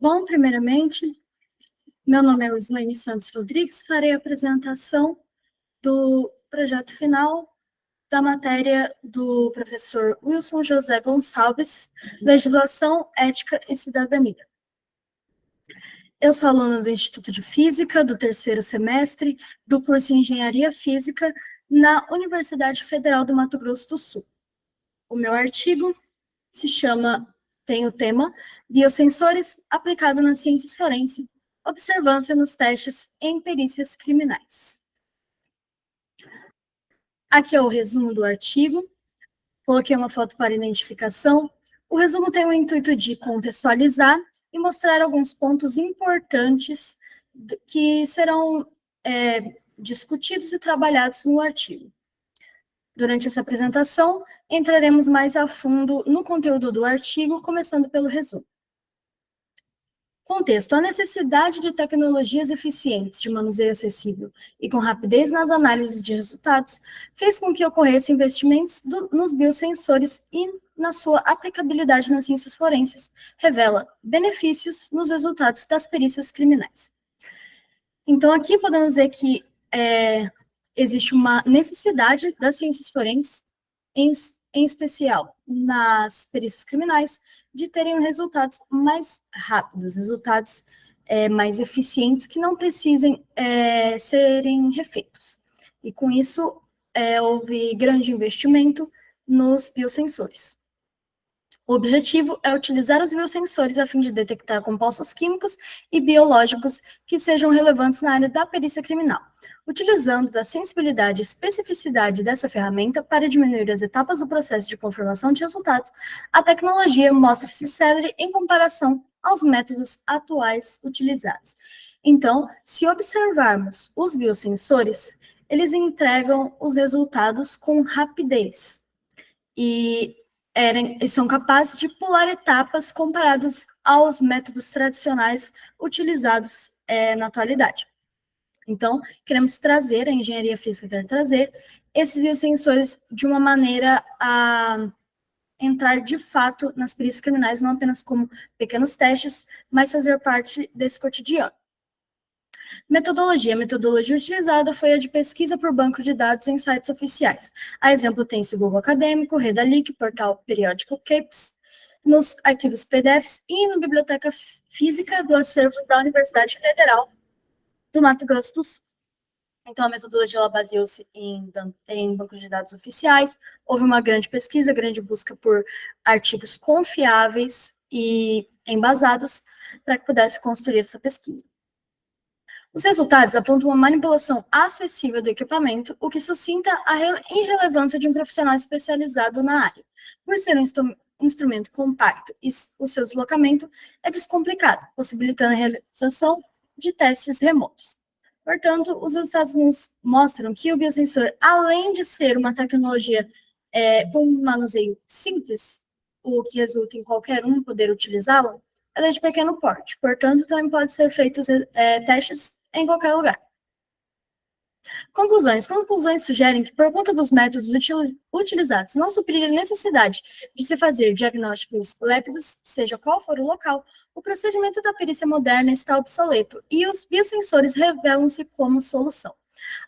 Bom, primeiramente, meu nome é Wislaine Santos Rodrigues, farei a apresentação do projeto final da matéria do professor Wilson José Gonçalves, Legislação, Ética e Cidadania. Eu sou aluna do Instituto de Física, do terceiro semestre, do curso em Engenharia Física, na Universidade Federal do Mato Grosso do Sul. O meu artigo tem o tema Biosensores aplicado nas ciências forenses, observância nos testes em perícias criminais. Aqui é o resumo do artigo, coloquei uma foto para identificação. O resumo tem o intuito de contextualizar e mostrar alguns pontos importantes que serão discutidos e trabalhados no artigo. Durante essa apresentação, entraremos mais a fundo no conteúdo do artigo, começando pelo resumo. Contexto: a necessidade de tecnologias eficientes de manuseio acessível e com rapidez nas análises de resultados fez com que ocorressem investimentos nos biosensores e na sua aplicabilidade nas ciências forenses, revela benefícios nos resultados das perícias criminais. Então, aqui podemos ver que existe uma necessidade das ciências forenses, em especial nas perícias criminais, de terem resultados mais rápidos, resultados mais eficientes, que não precisem serem refeitos. E com isso, houve grande investimento nos biosensores. O objetivo é utilizar os biosensores a fim de detectar compostos químicos e biológicos que sejam relevantes na área da perícia criminal, utilizando a sensibilidade e especificidade dessa ferramenta para diminuir as etapas do processo de confirmação de resultados. A tecnologia mostra-se célere em comparação aos métodos atuais utilizados. Então, se observarmos os biosensores, eles entregam os resultados com rapidez e são capazes de pular etapas comparados aos métodos tradicionais utilizados na atualidade. Então, queremos trazer, a engenharia física quer trazer, esses biosensores de uma maneira a entrar de fato nas perícias criminais, não apenas como pequenos testes, mas fazer parte desse cotidiano. Metodologia. A metodologia utilizada foi a de pesquisa por banco de dados em sites oficiais. A exemplo tem-se o Google Acadêmico, Redalyc, portal periódico CAPES, nos arquivos PDFs e na Biblioteca Física do acervo da Universidade Federal do Mato Grosso do Sul. Então, a metodologia ela baseou-se em bancos de dados oficiais, houve uma grande pesquisa, grande busca por artigos confiáveis e embasados para que pudesse construir essa pesquisa. Os resultados apontam uma manipulação acessível do equipamento, o que suscita a irrelevância de um profissional especializado na área. Por ser um instrumento compacto e o seu deslocamento é descomplicado, possibilitando a realização de testes remotos. Portanto, os resultados nos mostram que o biosensor, além de ser uma tecnologia com um manuseio simples, o que resulta em qualquer um poder utilizá-la, ela é de pequeno porte. Portanto, também pode ser feitos testes em qualquer lugar. Conclusões. Conclusões sugerem que, por conta dos métodos utilizados não suprirem a necessidade de se fazer diagnósticos lépidos, seja qual for o local, o procedimento da perícia moderna está obsoleto e os biosensores revelam-se como solução.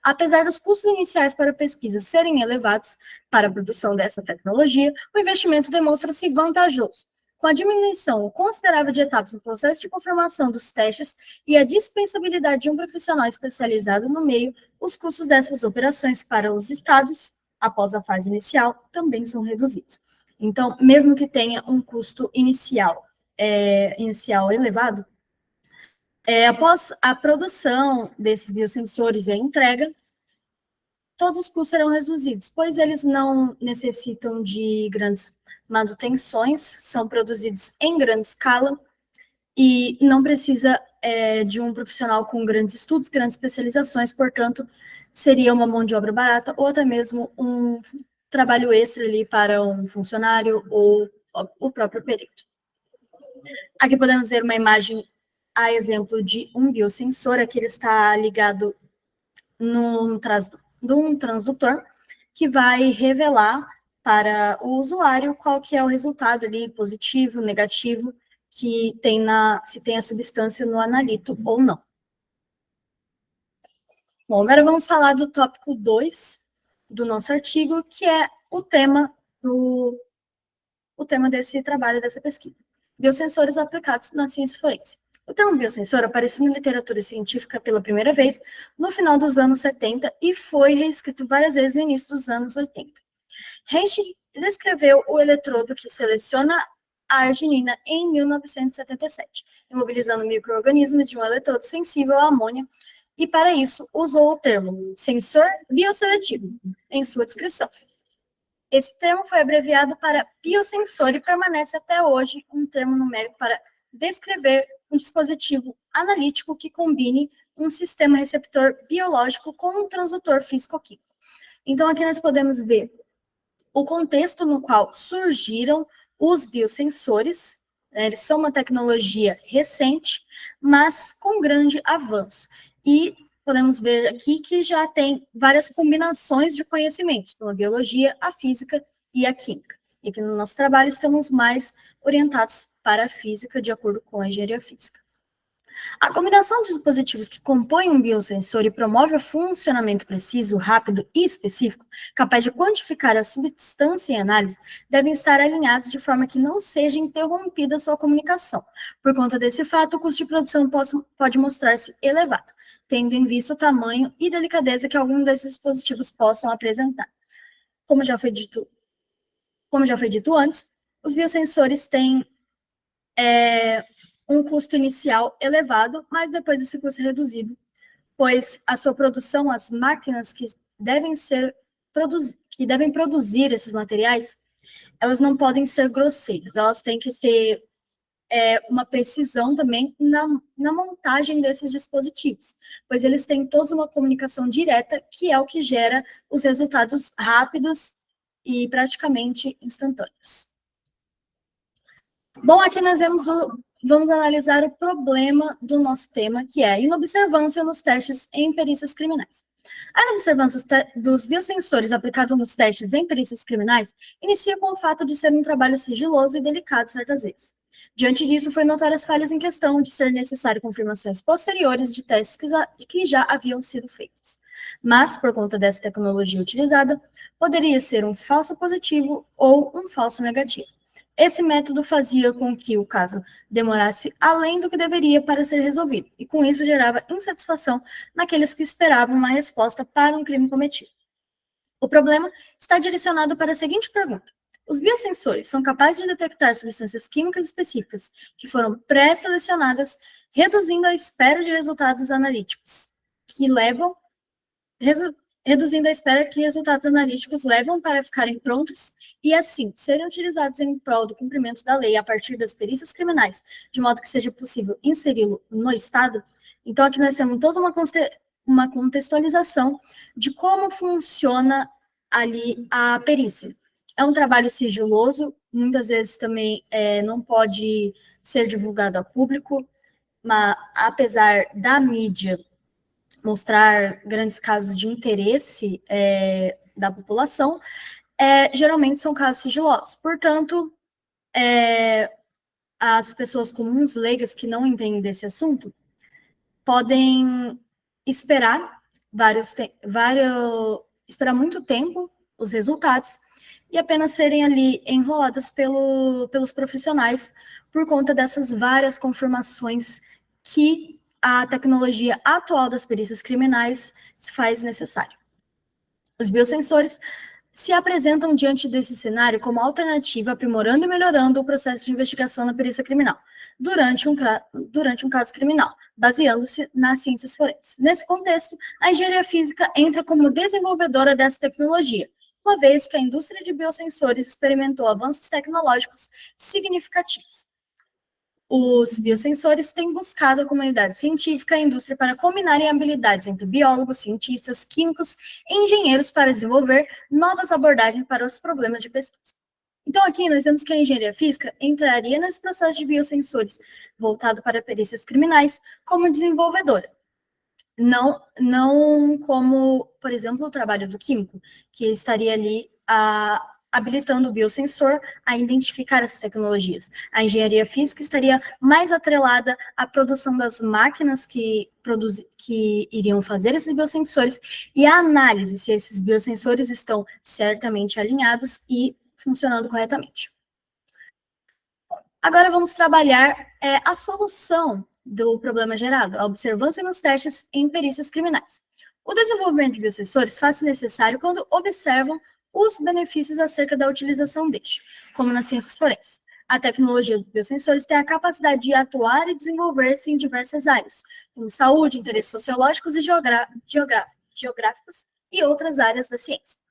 Apesar dos custos iniciais para a pesquisa serem elevados para a produção dessa tecnologia, o investimento demonstra-se vantajoso. Com a diminuição considerável de etapas no processo de confirmação dos testes e a dispensabilidade de um profissional especializado no meio, os custos dessas operações para os estados, após a fase inicial, também são reduzidos. Então, mesmo que tenha um custo inicial elevado, após a produção desses biosensores e a entrega, todos os custos serão reduzidos, pois eles não necessitam de grandes manutenções, são produzidos em grande escala e não precisa de um profissional com grandes estudos, grandes especializações, portanto, seria uma mão de obra barata ou até mesmo um trabalho extra ali para um funcionário ou o próprio perito. Aqui podemos ver uma imagem a exemplo de um biosensor, aqui ele está ligado num transdutor que vai revelar para o usuário qual que é o resultado ali, positivo, negativo, que tem se tem a substância no analito ou não. Bom, agora vamos falar do tópico 2 do nosso artigo, que é o tema desse trabalho, dessa pesquisa. Biosensores aplicados na ciência forense. O termo biosensor apareceu na literatura científica pela primeira vez no final dos anos 70 e foi reescrito várias vezes no início dos anos 80. Reinsch descreveu o eletrodo que seleciona a arginina em 1977, imobilizando micro-organismos de um eletrodo sensível à amônia, e para isso usou o termo sensor bioseletivo em sua descrição. Esse termo foi abreviado para biosensor e permanece até hoje um termo numérico para descrever um dispositivo analítico que combine um sistema receptor biológico com um transdutor físico-químico. Então, aqui nós podemos ver o contexto no qual surgiram os biosensores, né? Eles são uma tecnologia recente, mas com grande avanço. E podemos ver aqui que já tem várias combinações de conhecimentos, como a biologia, a física e a química. E aqui no nosso trabalho estamos mais orientados para a física, de acordo com a engenharia física. A combinação de dispositivos que compõem um biosensor e promove o funcionamento preciso, rápido e específico, capaz de quantificar a substância em análise, devem estar alinhados de forma que não seja interrompida sua comunicação. Por conta desse fato, o custo de produção pode mostrar-se elevado, tendo em vista o tamanho e delicadeza que alguns desses dispositivos possam apresentar. Como já foi dito antes, os biosensores têm um custo inicial elevado, mas depois esse custo é reduzido, pois a sua produção, as máquinas que devem produzir esses materiais, elas não podem ser grosseiras, elas têm que ter uma precisão também na montagem desses dispositivos, pois eles têm todos uma comunicação direta, que é o que gera os resultados rápidos e praticamente instantâneos. Bom, aqui nós vamos analisar o problema do nosso tema, que é a inobservância nos testes em perícias criminais. A inobservância dos biosensores aplicados nos testes em perícias criminais inicia com o fato de ser um trabalho sigiloso e delicado certas vezes. Diante disso, foi notar as falhas em questão de ser necessário confirmações posteriores de testes que já haviam sido feitos. Mas, por conta dessa tecnologia utilizada, poderia ser um falso positivo ou um falso negativo. Esse método fazia com que o caso demorasse além do que deveria para ser resolvido, e com isso gerava insatisfação naqueles que esperavam uma resposta para um crime cometido. O problema está direcionado para a seguinte pergunta: os biosensores são capazes de detectar substâncias químicas específicas que foram pré-selecionadas, reduzindo a espera de resultados analíticos levam para ficarem prontos e, assim, serem utilizados em prol do cumprimento da lei a partir das perícias criminais, de modo que seja possível inseri-lo no Estado. Então, aqui nós temos toda uma contextualização de como funciona ali a perícia. É um trabalho sigiloso, muitas vezes também não pode ser divulgado ao público, mas apesar da mídia mostrar grandes casos de interesse da população, geralmente são casos sigilosos. Portanto, as pessoas comuns, leigas, que não entendem desse assunto, podem esperar esperar muito tempo os resultados e apenas serem ali enroladas pelos profissionais por conta dessas várias confirmações que a tecnologia atual das perícias criminais se faz necessário. Os biosensores se apresentam diante desse cenário como alternativa, aprimorando e melhorando o processo de investigação na perícia criminal, durante um caso criminal, baseando-se nas ciências forenses. Nesse contexto, a engenharia física entra como desenvolvedora dessa tecnologia, uma vez que a indústria de biosensores experimentou avanços tecnológicos significativos. Os biosensores têm buscado a comunidade científica e a indústria para combinarem habilidades entre biólogos, cientistas, químicos e engenheiros para desenvolver novas abordagens para os problemas de pesquisa. Então, aqui nós vemos que a engenharia física entraria nesse processo de biosensores voltado para perícias criminais como desenvolvedora. Não como, por exemplo, o trabalho do químico, que estaria ali a habilitando o biosensor a identificar essas tecnologias. A engenharia física estaria mais atrelada à produção das máquinas que iriam fazer esses biosensores e a análise se esses biosensores estão certamente alinhados e funcionando corretamente. Agora vamos trabalhar a solução do problema gerado, a observância nos testes em perícias criminais. O desenvolvimento de biosensores faz-se necessário quando observam os benefícios acerca da utilização deste, como nas ciências forenses. A tecnologia dos biosensores tem a capacidade de atuar e desenvolver-se em diversas áreas, como saúde, interesses sociológicos e geográficos e outras áreas da ciência.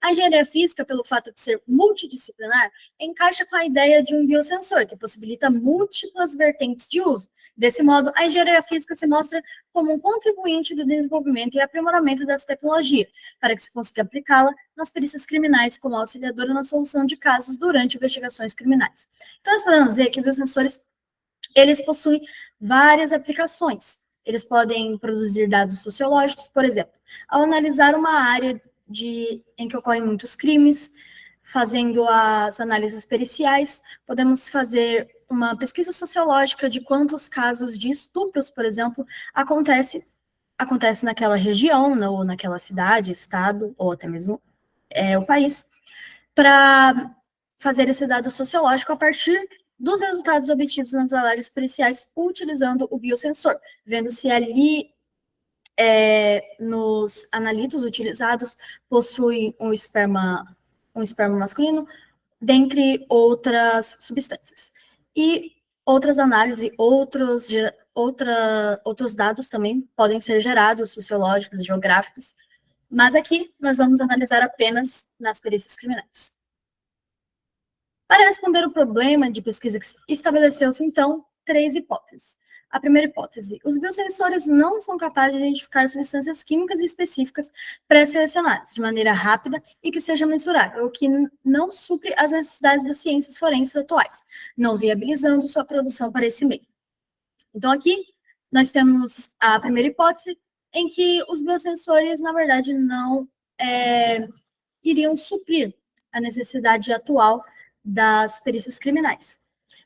A engenharia física, pelo fato de ser multidisciplinar, encaixa com a ideia de um biosensor, que possibilita múltiplas vertentes de uso. Desse modo, a engenharia física se mostra como um contribuinte do desenvolvimento e aprimoramento dessa tecnologia, para que se consiga aplicá-la nas perícias criminais como auxiliadora na solução de casos durante investigações criminais. Então, nós podemos dizer que biosensores, eles possuem várias aplicações. Eles podem produzir dados sociológicos, por exemplo, ao analisar uma área em que ocorrem muitos crimes, fazendo as análises periciais, podemos fazer uma pesquisa sociológica de quantos casos de estupros, por exemplo, acontece naquela região, ou naquela cidade, estado, ou até mesmo o país, para fazer esse dado sociológico a partir dos resultados obtidos nas análises periciais utilizando o biosensor, vendo se ali nos analitos utilizados possui um esperma masculino, dentre outras substâncias. E outras análises, outros dados também podem ser gerados, sociológicos, geográficos, mas aqui nós vamos analisar apenas nas perícias criminais. Para responder o problema de pesquisa, estabeleceu-se, então, 3 hipóteses. A primeira hipótese: os biosensores não são capazes de identificar substâncias químicas específicas pré-selecionadas de maneira rápida e que seja mensurável, o que não supre as necessidades das ciências forenses atuais, não viabilizando sua produção para esse meio. Então, aqui, nós temos a primeira hipótese, em que os biosensores, na verdade, não iriam suprir a necessidade atual das perícias criminais.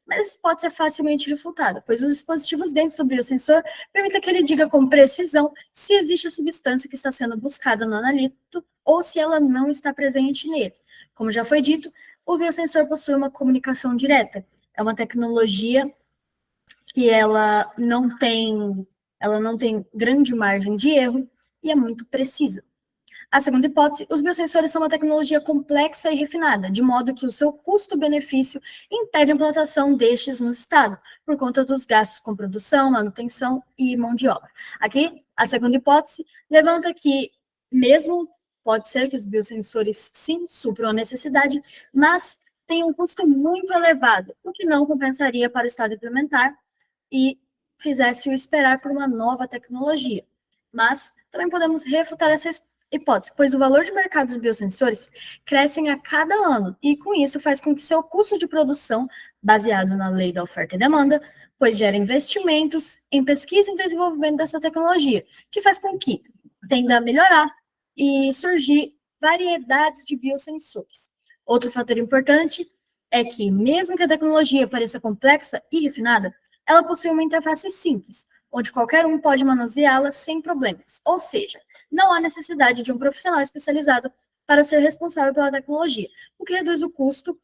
Mas isso pode ser facilmente refutado, pois os dispositivos dentro do biosensor permitem que ele diga com precisão se existe a substância que está sendo buscada no analito ou se ela não está presente nele. Como já foi dito, o biosensor possui uma comunicação direta. É uma tecnologia que ela não tem grande margem de erro e é muito precisa. A segunda hipótese: os biosensores são uma tecnologia complexa e refinada, de modo que o seu custo-benefício impede a implantação destes no Estado, por conta dos gastos com produção, manutenção e mão de obra. Aqui, a segunda hipótese levanta que, mesmo pode ser que os biosensores, sim, supram a necessidade, mas tem um custo muito elevado, o que não compensaria para o Estado implementar e fizesse-o esperar por uma nova tecnologia. Mas também podemos refutar essa hipótese, pois o valor de mercado dos biosensores cresce a cada ano, e com isso faz com que seu custo de produção, baseado na lei da oferta e demanda, pois gera investimentos em pesquisa e desenvolvimento dessa tecnologia, que faz com que tenda a melhorar e surgir variedades de biosensores. Outro fator importante é que, mesmo que a tecnologia pareça complexa e refinada, ela possui uma interface simples, onde qualquer um pode manuseá-la sem problemas, ou seja, não há necessidade de um profissional especializado para ser responsável pela tecnologia, o que reduz o custo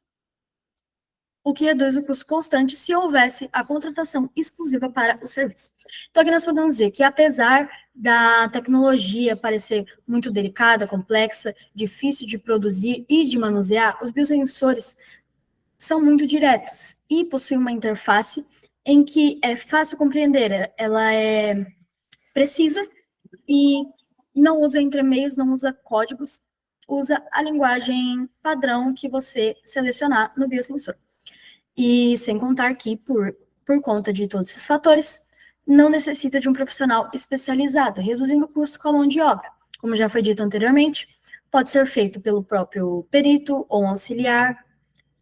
constante se houvesse a contratação exclusiva para o serviço. Então, aqui nós podemos dizer que, apesar da tecnologia parecer muito delicada, complexa, difícil de produzir e de manusear, os biosensores são muito diretos e possuem uma interface em que é fácil compreender, ela é precisa e não usa entremeios, não usa códigos, usa a linguagem padrão que você selecionar no biosensor. E sem contar que, por conta de todos esses fatores, não necessita de um profissional especializado, reduzindo o custo com a mão de obra. Como já foi dito anteriormente, pode ser feito pelo próprio perito ou um auxiliar,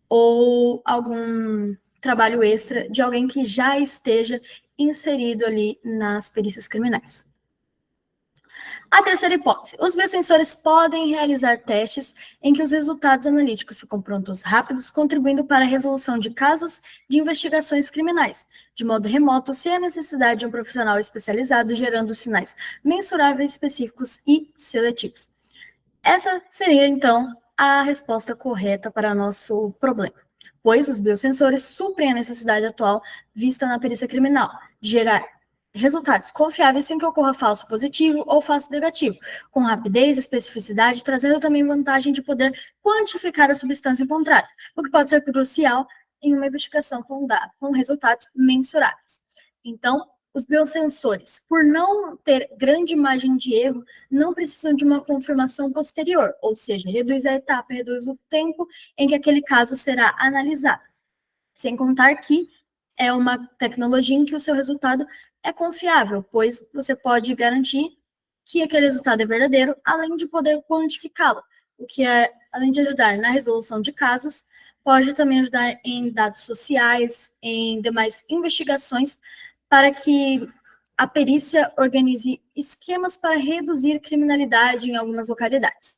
ou algum trabalho extra de alguém que já esteja inserido ali nas perícias criminais. A terceira hipótese. Os biosensores podem realizar testes em que os resultados analíticos ficam prontos rápidos, contribuindo para a resolução de casos de investigações criminais, de modo remoto, sem a necessidade de um profissional especializado, gerando sinais mensuráveis, específicos e seletivos. Essa seria, então, a resposta correta para nosso problema, pois os biosensores suprem a necessidade atual vista na perícia criminal, de gerar resultados confiáveis sem que ocorra falso positivo ou falso negativo, com rapidez e especificidade, trazendo também vantagem de poder quantificar a substância encontrada, o que pode ser crucial em uma investigação com resultados mensuráveis. Então, os biosensores, por não ter grande margem de erro, não precisam de uma confirmação posterior, ou seja, reduz a etapa, reduz o tempo em que aquele caso será analisado. Sem contar que é uma tecnologia em que o seu resultado é confiável, pois você pode garantir que aquele resultado é verdadeiro, além de poder quantificá-lo, o que é, além de ajudar na resolução de casos, pode também ajudar em dados sociais, em demais investigações, para que a perícia organize esquemas para reduzir criminalidade em algumas localidades.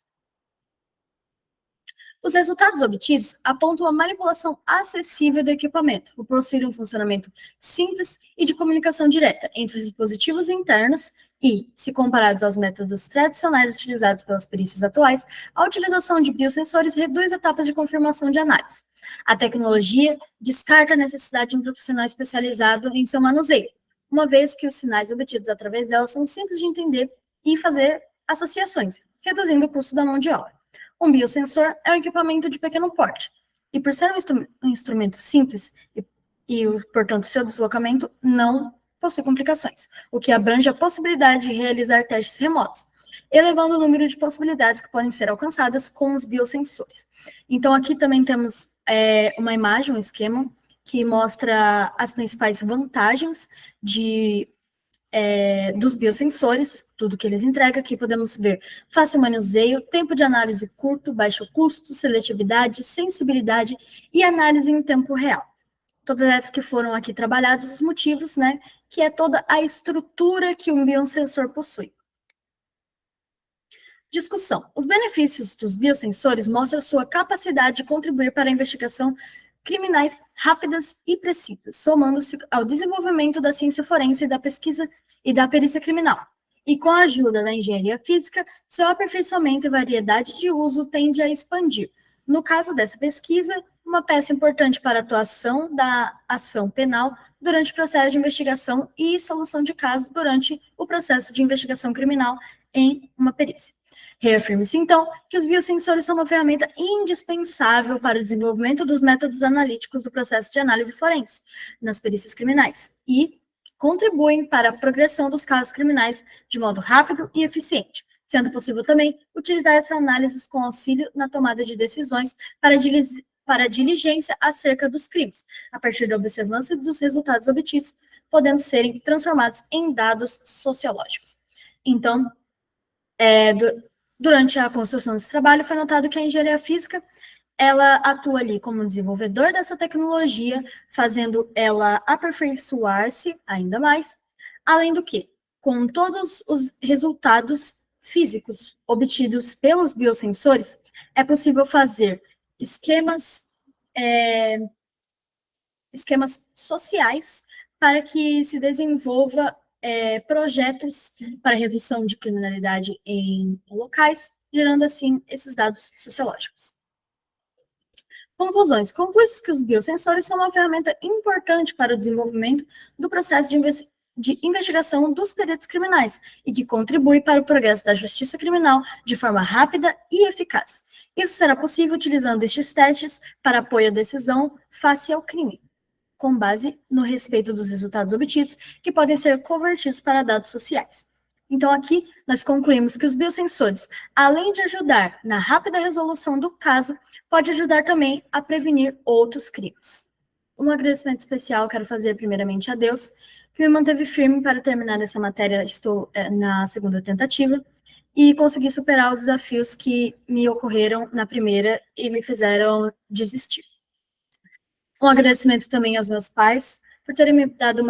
Os resultados obtidos apontam a manipulação acessível do equipamento, por possuir um funcionamento simples e de comunicação direta entre os dispositivos internos e, se comparados aos métodos tradicionais utilizados pelas perícias atuais, a utilização de biosensores reduz etapas de confirmação de análise. A tecnologia descarta a necessidade de um profissional especializado em seu manuseio, uma vez que os sinais obtidos através dela são simples de entender e fazer associações, reduzindo o custo da mão de obra. Um biosensor é um equipamento de pequeno porte, e por ser um instrumento simples portanto, seu deslocamento não possui complicações, o que abrange a possibilidade de realizar testes remotos, elevando o número de possibilidades que podem ser alcançadas com os biosensores. Então, aqui também temos uma imagem, um esquema, que mostra as principais vantagens dos biosensores, tudo que eles entregam. Aqui podemos ver fácil manuseio, tempo de análise curto, baixo custo, seletividade, sensibilidade e análise em tempo real. Todas essas que foram aqui trabalhadas, os motivos, né, que é toda a estrutura que um biosensor possui. Discussão. Os benefícios dos biosensores mostram sua capacidade de contribuir para a investigação criminais rápidas e precisas, somando-se ao desenvolvimento da ciência forense e da pesquisa e da perícia criminal. E com a ajuda da engenharia física, seu aperfeiçoamento e variedade de uso tende a expandir. No caso dessa pesquisa, uma peça importante para a atuação da ação penal durante o processo de investigação e solução de casos durante o processo de investigação criminal em uma perícia. Reafirma-se, então, que os biosensores são uma ferramenta indispensável para o desenvolvimento dos métodos analíticos do processo de análise forense nas perícias criminais e contribuem para a progressão dos casos criminais de modo rápido e eficiente, sendo possível também utilizar essas análises com auxílio na tomada de decisões para diligência acerca dos crimes, a partir da observância dos resultados obtidos, podendo serem transformados em dados sociológicos. Então, durante a construção desse trabalho, foi notado que a engenharia física, ela atua ali como desenvolvedor dessa tecnologia, fazendo ela aperfeiçoar-se ainda mais, além do que, com todos os resultados físicos obtidos pelos biosensores, é possível fazer esquemas sociais para que se desenvolva projetos para redução de criminalidade em locais, gerando, assim, esses dados sociológicos. Conclusões. Conclui-se que os biosensores são uma ferramenta importante para o desenvolvimento do processo de investigação dos peritos criminais e que contribui para o progresso da justiça criminal de forma rápida e eficaz. Isso será possível utilizando estes testes para apoio à decisão face ao crime, com base no respeito dos resultados obtidos, que podem ser convertidos para dados sociais. Então, aqui, nós concluímos que os biosensores, além de ajudar na rápida resolução do caso, pode ajudar também a prevenir outros crimes. Um agradecimento especial quero fazer primeiramente a Deus, que me manteve firme para terminar essa matéria. Estou na segunda tentativa, e consegui superar os desafios que me ocorreram na primeira e me fizeram desistir. Um agradecimento também aos meus pais por terem me dado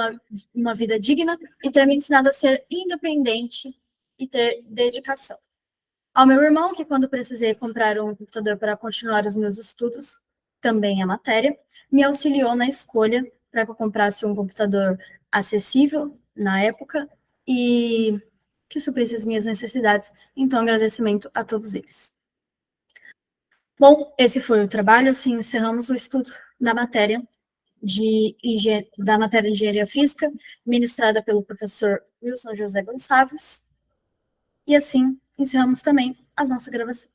uma vida digna e terem me ensinado a ser independente e ter dedicação. Ao meu irmão, que quando precisei comprar um computador para continuar os meus estudos, também a matéria, me auxiliou na escolha para que eu comprasse um computador acessível na época e que suprisse as minhas necessidades. Então, agradecimento a todos eles. Bom, esse foi o trabalho, assim encerramos o estudo da matéria de Engenharia Física, ministrada pelo professor Wilson José Gonçalves, e assim encerramos também a nossa gravação.